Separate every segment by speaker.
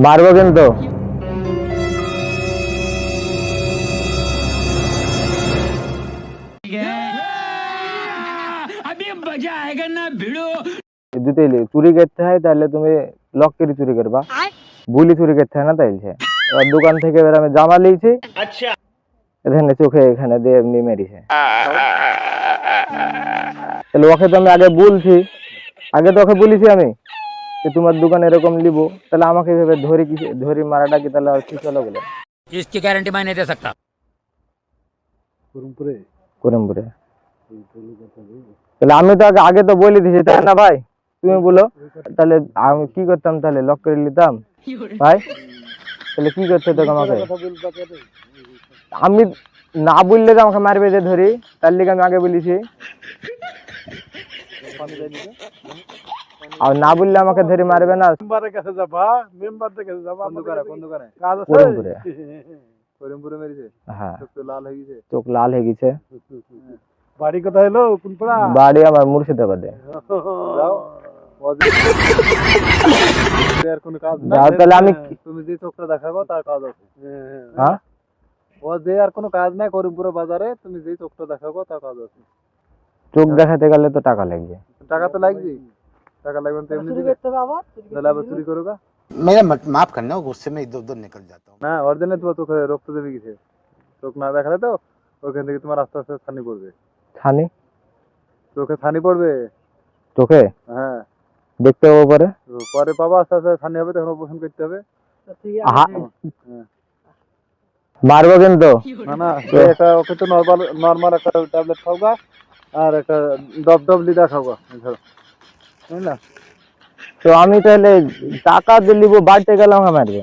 Speaker 1: মারবো কিন্তু। যদি চুরি করতে হয় তাহলে তুমি লক করে চুরি করবা, বুলি চুরি করতে হয় না। তাইলে দোকান থেকে এবার আমি জামা লিয়েছি, এখানে চোখে এখানে দিয়ে এমনি মেরেছে। তাহলে ওকে তো আমি আগে বলছি, আগে তো ওকে বলেছি আমি যে তোমার দোকানে এরকম নিব, তাহলে আমাকে এভাবে ধরি মারাটা কি তাহলে আর ঠিক হলো বলে?
Speaker 2: इसकी गारंटी मैं नहीं दे सकता।
Speaker 1: করিমপুরে তাহলে আমি তো আগে তো বলে দিছি, তাই না ভাই? তুমি বলো তাহলে আমি কি করতাম, তাহলে লক করে নিতাম ভাই। তাহলে কি করতে হতো আমাকে? আমি না বললে তো আমাকে মারবে যে ধরি, তার লিগে আমি আগে বলেছি। আর না বললে আমাকে ধরে মারবে না।
Speaker 3: মেম্বারের কাছে যাবা, মেম্বারদের কাছে যাবা। কাজ আছে
Speaker 1: করিমপুরে।
Speaker 3: করিমপুরে মেরেছে।
Speaker 1: হ্যাঁ,
Speaker 3: চোখ তো লাল হয়ে গেছে।
Speaker 1: চোখ লাল হয়ে গেছে।
Speaker 3: বাড়ি কোথায় হলো? কোন পাড়া?
Speaker 1: বাড়ি আমার মুর্শিদাবাদে।
Speaker 3: যাও আর কোনো কাজ না।
Speaker 1: যাও তাহলে আমি
Speaker 3: তুমি যে চোখটা দেখাবো তার কাজ আছে।
Speaker 1: হ্যাঁ,
Speaker 3: ও যে আর কোনো কাজ নাই করিমপুরে বাজারে, তুমি যে চোখটা দেখাবো তার কাজ আছে।
Speaker 1: চোখ দেখাতে গেলে তো টাকা লাগবে।
Speaker 3: টাকা তো লাগবে, টাকা লাগবে তো এমনি দিবে। তাহলে আবার চুরি করোগা?
Speaker 4: मेरा माफ करना, गुस्से में इधर उधर निकल जाता हूँ।
Speaker 3: না অরিজিনাল তোমার চোখে রক্ত দেবে গেছে। চোখ না দেখালে তো ওখান থেকে তোমার আস্তে আস্তে ছানি পড়বে।
Speaker 1: ছানি?
Speaker 3: চোখে ছানি পড়বে।
Speaker 1: চোখে
Speaker 3: হ্যাঁ,
Speaker 1: দেখতে হবে পরে।
Speaker 3: পরে পাবা আস্তে আস্তে ছানি হবে, তখন অপারেশন করতে হবে।
Speaker 1: মারবো কিন্তু।
Speaker 3: না না, একটা ওকে তো নরমাল একটা ট্যাবলেট খাওগা আর একটা ডবলি দা খাওগা, বুঝলা?
Speaker 1: তো আমি তাহলে টাকা দিলিব, বাড়তে গেলে আমাকে মারবে।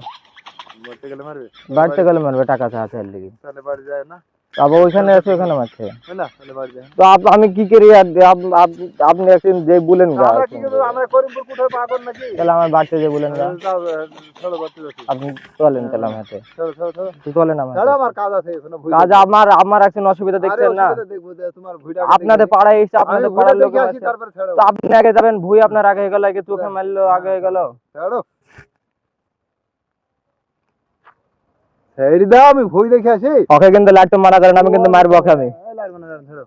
Speaker 3: বলতে গেলে মারবে,
Speaker 1: বাড়তে গেলে মারবে, টাকা চাচ্ছে লিগে।
Speaker 3: তাহলে বাড়ি যায় না,
Speaker 1: আবার ওইখানে আছে, ওখানে মারছে।
Speaker 3: বুঝলা? তাহলে বাড়ি যায়।
Speaker 1: তো আমি কি করি? আপনি একদিন যে বলেন গা,
Speaker 3: আমরা কি করব? আমরা করিমপুর কোথায় পাগল নাকি?
Speaker 1: তাহলে আমার বাড়তে যে বলেন গা,
Speaker 3: যাও, চলো বাড়তে যাচ্ছি।
Speaker 1: আপনি চলেন তাহলে আমার হাতে।
Speaker 3: চলো চলো চলো
Speaker 1: চলেন আমার
Speaker 3: চলো,
Speaker 1: হাতে।
Speaker 3: আমার কাজ আছে এখনো।
Speaker 1: কাজ আমার একদিন অসুবিধা দেখছেন না?
Speaker 3: দেখবো তোমার ভুইটা
Speaker 1: আপনাদের পাড়ায় এসে আপনাদের পাড়ার লোক আছে,
Speaker 3: তারপরে ছেড়ো।
Speaker 1: তো আপনি আগে যাবেন, ভুই আপনার আগে হয়ে গেল, আগে চোখে মারলো আগে হয়ে গেল।
Speaker 3: ছেড়ো, ছেড়ে দাও, আমি ভুই দেখে আসি।
Speaker 1: ওকে কিন্তু লাইট তো মারা করেন, আমি কিন্তু মারবো ওকে আমি।
Speaker 3: ছেড়ো,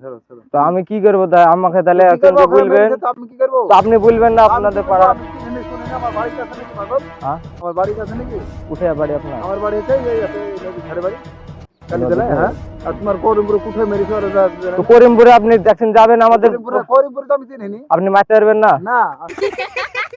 Speaker 3: ছেড়ো ছেড়ো।
Speaker 1: তো আমি কি করবো? আমাকে তাহলে
Speaker 3: কি করবো?
Speaker 1: বলবেন।
Speaker 3: তো আমি কি করবো?
Speaker 1: তো আপনি বলবেন না আপনাদের পাড়া?
Speaker 3: আমি কি জানি, শুনি না, আমার বাড়ির কাছে নাকি পাগল?
Speaker 1: হ্যাঁ,
Speaker 3: আমার বাড়ির কাছে নাকি?
Speaker 1: কোথায় বাড়ি আপনার?
Speaker 3: আমার বাড়ি আছে এই আছে ঘরে বাড়ি কালীতলায়। হ্যাঁ, আর তোমার করিমপুরে কোথায় মেরেছো?
Speaker 1: তো করিমপুরে আপনি দেখছেন যাবেন আমাদের,
Speaker 3: করিমপুরে তো আমি চিনি নি।
Speaker 1: আপনি মারতে পারবেন না?
Speaker 3: না